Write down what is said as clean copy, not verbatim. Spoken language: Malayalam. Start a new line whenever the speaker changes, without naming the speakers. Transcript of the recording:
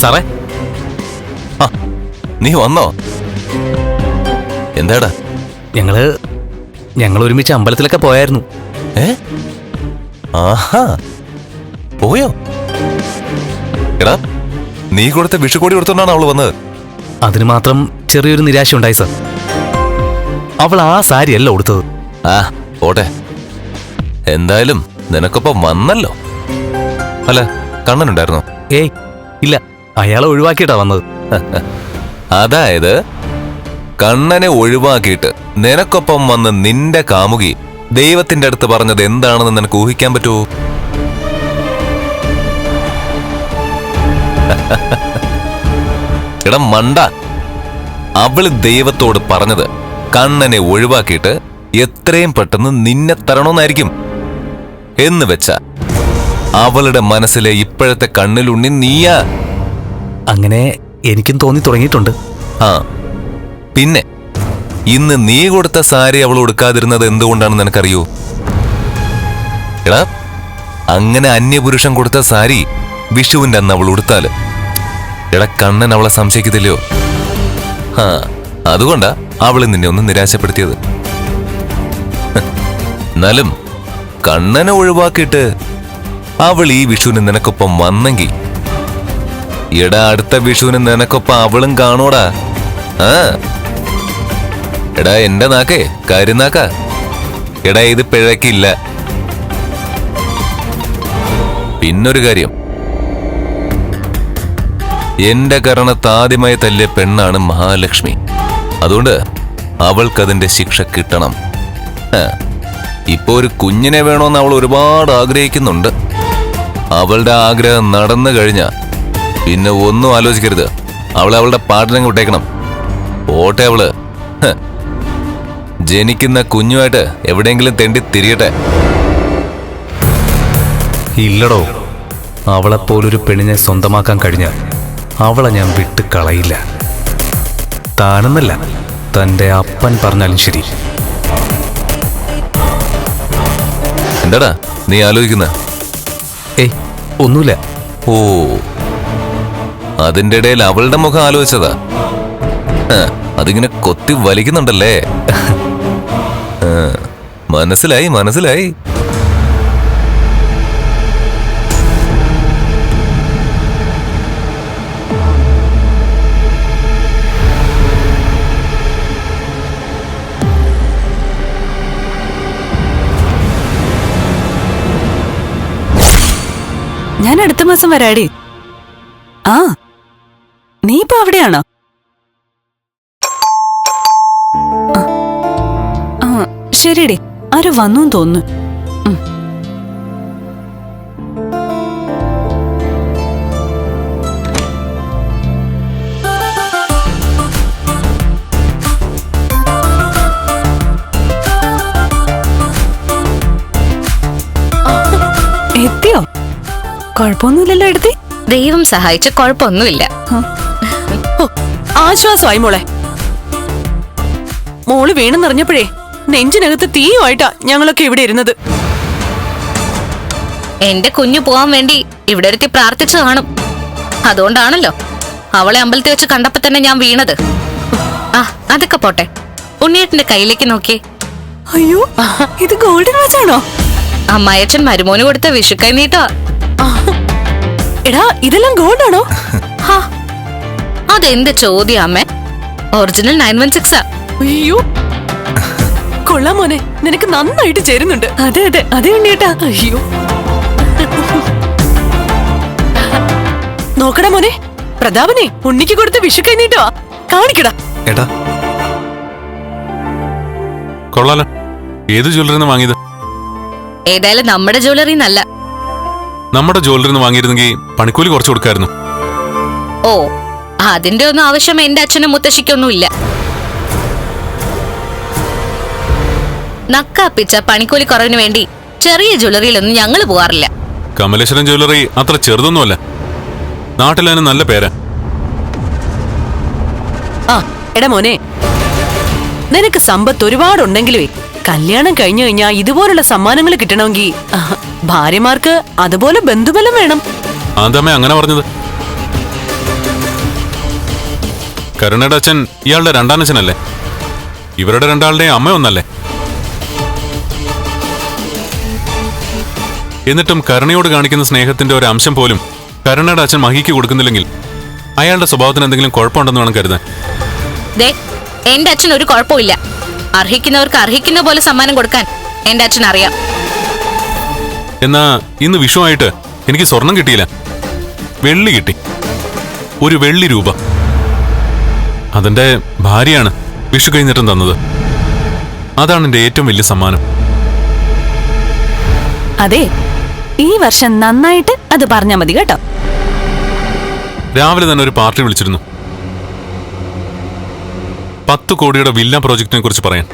സാറേ,
നീ വന്നോ? എന്താടാ?
ഞങ്ങൾ ഒരുമിച്ച് അമ്പലത്തിലൊക്കെ പോയായിരുന്നു.
ആഹാ, പോയോ? എടാ, നീ കൊടുത്ത വിഷുക്കോടി കൊടുത്തോണ്ടാണ് അവള് വന്നത്.
അതിന് മാത്രം ചെറിയൊരു നിരാശ ഉണ്ടായി സർ. അവൾ ആ സാരി അല്ല കൊടുത്തത്.
പോട്ടെ, എന്തായാലും നിനക്കൊപ്പം വന്നല്ലോ. അല്ല, കണ്ണനുണ്ടായിരുന്നോ?
ഏയ് ഇല്ല, അയാളെ ഒഴിവാക്കിയിട്ടാ വന്നത്.
അതായത് കണ്ണനെ ഒഴിവാക്കിയിട്ട് നിനക്കൊപ്പം വന്ന് നിന്റെ കാമുകി ദൈവത്തിന്റെ അടുത്ത് പറഞ്ഞത് എന്താണെന്ന് നിനക്ക് ഊഹിക്കാൻ പറ്റുമോ? എടാ മണ്ട, അവള് ദൈവത്തോട് പറഞ്ഞത് കണ്ണനെ ഒഴിവാക്കിയിട്ട് എത്രയും പെട്ടെന്ന് നിന്നെ തരണമെന്നായിരിക്കും. എന്ന് വെച്ച അവളുടെ മനസ്സിലെ ഇപ്പോഴത്തെ കണ്ണിലുണ്ണി നീയാ.
അങ്ങനെ എനിക്കും തോന്നി തുടങ്ങിയിട്ടുണ്ട്.
പിന്നെ ഇന്ന് നീ കൊടുത്ത സാരി അവൾ ഉടുക്കാതിരുന്നത് എന്തുകൊണ്ടാണെന്ന് നിനക്കറിയൂ? എടാ, അങ്ങനെ അന്യപുരുഷൻ കൊടുത്ത സാരി വിഷുവിന്റെ അന്ന് അവൾ ഉടുത്താല് എടാ കണ്ണൻ അവളെ സംശയിക്കത്തില്ലയോ? അതുകൊണ്ടാ അവള് നിന്നെ ഒന്ന് നിരാശപ്പെടുത്തിയത്. എന്നാലും കണ്ണനെ ഒഴിവാക്കിയിട്ട് അവൾ ഈ വിഷുവിന് നിനക്കൊപ്പം വന്നെങ്കിൽ എടാ അടുത്ത വിഷുവിന് നിനക്കൊപ്പം അവളും കാണൂടാ. എടാ എന്റെ നാക്കേ കരുനാക്ക, എടാ ഇത് പിഴക്കില്ല. പിന്നൊരു കാര്യം, എന്റെ കരണത്ത് ആദ്യമായി തല്ലിയ പെണ്ണാണ് മഹാലക്ഷ്മി. അതുകൊണ്ട് അവൾക്കതിന്റെ ശിക്ഷ കിട്ടണം. ഇപ്പൊ ഒരു കുഞ്ഞിനെ വേണോന്ന് അവൾ ഒരുപാട് ആഗ്രഹിക്കുന്നുണ്ട്. അവളുടെ ആഗ്രഹം നടന്നു കഴിഞ്ഞാ പിന്നെ ഒന്നും ആലോചിക്കരുത്, അവളെ അവളുടെ പാട്ടിനെ വിട്ടേക്കണം. പോട്ടെ, അവള് ജനിക്കുന്ന കുഞ്ഞുമായിട്ട് എവിടെയെങ്കിലും തെണ്ടി തിരിയട്ടെ.
ഇല്ലടോ, അവളെപ്പോലൊരു പെണ്ണിനെ സ്വന്തമാക്കാൻ കഴിഞ്ഞാൽ അവളെ ഞാൻ വിട്ട് കളയില്ല. താനെന്നല്ല, തന്റെ അപ്പൻ പറഞ്ഞാലും ശരി.
എന്താടാ നീ ആലോചിക്കുന്ന?
ഏയ് ഒന്നുമില്ല.
ഓ, അതിന്റെ ഇടയിൽ അവളുടെ മുഖം ആലോചിച്ചതാ. അതിങ്ങനെ കൊത്തി വലിക്കുന്നുണ്ടല്ലേ? മനസ്സിലായി മനസ്സിലായി.
ഞാൻ അടുത്ത മാസം വരാടി. നീ ഇപ്പൊ അവിടെയാണോ? ശരിയടി, ആരോ വന്നു തോന്നുന്നു. എത്തിയോ? കുഴപ്പമൊന്നുമില്ലല്ലോ എടുത്തി?
ദൈവം സഹായിച്ച കുഴപ്പമൊന്നുമില്ല.
ആശ്വാസമായി മോളെ. മോള് വീണെന്നറിഞ്ഞപ്പോഴേ നെഞ്ചിനകത്ത് തീയുമായിട്ടാ ഞങ്ങളൊക്കെ ഇവിടെ ഇരുന്നത്.
എന്റെ കുഞ്ഞു പോവാൻ വേണ്ടി ഇവിടെ ഒരുത്തി പ്രാർത്ഥിച്ചു കാണും. അതുകൊണ്ടാണല്ലോ അവളെ അമ്പലത്തിൽ വെച്ച് കണ്ടപ്പോ തന്നെ ഞാൻ വീണത്. അതൊക്കെ പോട്ടെ, ഉണ്ണിയേട്ടന്റെ കയ്യിലേക്ക് നോക്കിയേ.
അയ്യോ, ഇത് ഗോൾഡൻ വാച്ച് ആണോ?
അമ്മായച്ചൻ മരുമോന് കൊടുത്ത വിഷുക്കൈ നീട്ടാ.
എടാ, ഇതെല്ലാം ഗോൾഡ് ആണോ?
അതെന്ത് ചോദ്യം അമ്മേ? ഒറിജിനൽ 916 ആ.
അയ്യോ, കൊള്ളാം മോനെ, നിനക്ക് നന്നായിട്ട് ചേരുന്നുണ്ട്. അതെ അതെ അതെ ഉണ്ണിയേട്ടാ. അയ്യോ, നോക്കടാ മോനെ, പ്രതാപനെ ഉണ്ണിക്ക് കൊടുത്ത വിഷു കഴിഞ്ഞിട്ടോ കാണിക്കടാ.
ഏട്ടാ, കൊള്ളാലോ. ഏത് ജ്വല്ലറിന്ന് വാങ്ങിയത്?
ഏതായാലും നമ്മുടെ ജ്വല്ലറി നല്ല.
നമ്മുടെ ജ്വല്ലറിന്ന് വാങ്ങിയിരുന്നെങ്കിൽ പണിക്കൂലി കുറച്ച് കൊടുക്കായിരുന്നു.
ഓ, അതിന്റെ ഒന്നും ആവശ്യം എന്റെ അച്ഛനും മുത്തശ്ശിക്കൊന്നും ഇല്ല. നക്കാപ്പിച്ച പണിക്കൂലി കുറവിന് വേണ്ടി ചെറിയ ജ്വല്ലറിയിലൊന്നും ഞങ്ങൾ പോകാറില്ല.
കമലേശ്വരം ജ്വല്ലറി അത്ര ചെറുതൊന്നുമല്ല, നാട്ടിലതിന് നല്ല പേരാ.
എടാ മോനെ, നിനക്ക് സമ്പത്ത് ഒരുപാടുണ്ടെങ്കിലേ കല്യാണം കഴിഞ്ഞു കഴിഞ്ഞാ ഇതുപോലുള്ള സമ്മാനങ്ങൾ കിട്ടണമെങ്കിൽ ഭാര്യമാർക്ക് അതുപോലെ ബന്ധുബലം വേണം.
അതമ്മേ അങ്ങനെ പറഞ്ഞത്? കരുണയുടെ അച്ഛൻ ഇയാളുടെ രണ്ടാനച്ഛനല്ലേ? ഇവരുടെ രണ്ടാളുടെയും അമ്മ ഒന്നല്ലേ? എന്നിട്ടും കരുണയോട് കാണിക്കുന്ന സ്നേഹത്തിന്റെ ഒരു അംശം പോലും കരുണയുടെ അച്ഛൻ മഹിക്ക് കൊടുക്കുന്നില്ലെങ്കിൽ അയാളുടെ സ്വഭാവത്തിന് എന്തെങ്കിലും കുഴപ്പമുണ്ടെന്ന് വേണം കരുതാൻ.
ദേ, എന്റെ അച്ഛൻ ഒരു കുഴപ്പമില്ല. അർഹിക്കുന്നവർക്ക് അർഹിക്കുന്ന പോലെ സമ്മാനം കൊടുക്കാൻ എന്റെ അച്ഛൻ അറിയാം.
എന്നാ ഇന്ന് വിഷുവായിട്ട് എനിക്ക് സ്വർണം കിട്ടിയില്ല, വെള്ളി കിട്ടി. ഒരു വെള്ളി രൂപ. അതെന്റെ ഭാര്യയാണ് വിഷു കഴിഞ്ഞിട്ടും തന്നത്. അതാണ് എന്റെ ഏറ്റവും വലിയ സമ്മാനം.
അതെ, ഈ വർഷം നന്നായിട്ട് അത് പറഞ്ഞാ മതി കേട്ടോ.
രാവിലെ തന്നെ ഒരു പാർട്ടി വിളിച്ചിരുന്നു, 10 കോടിയുടെ വില്ല പ്രോജക്റ്റിനെ കുറിച്ച് പറയാൻ.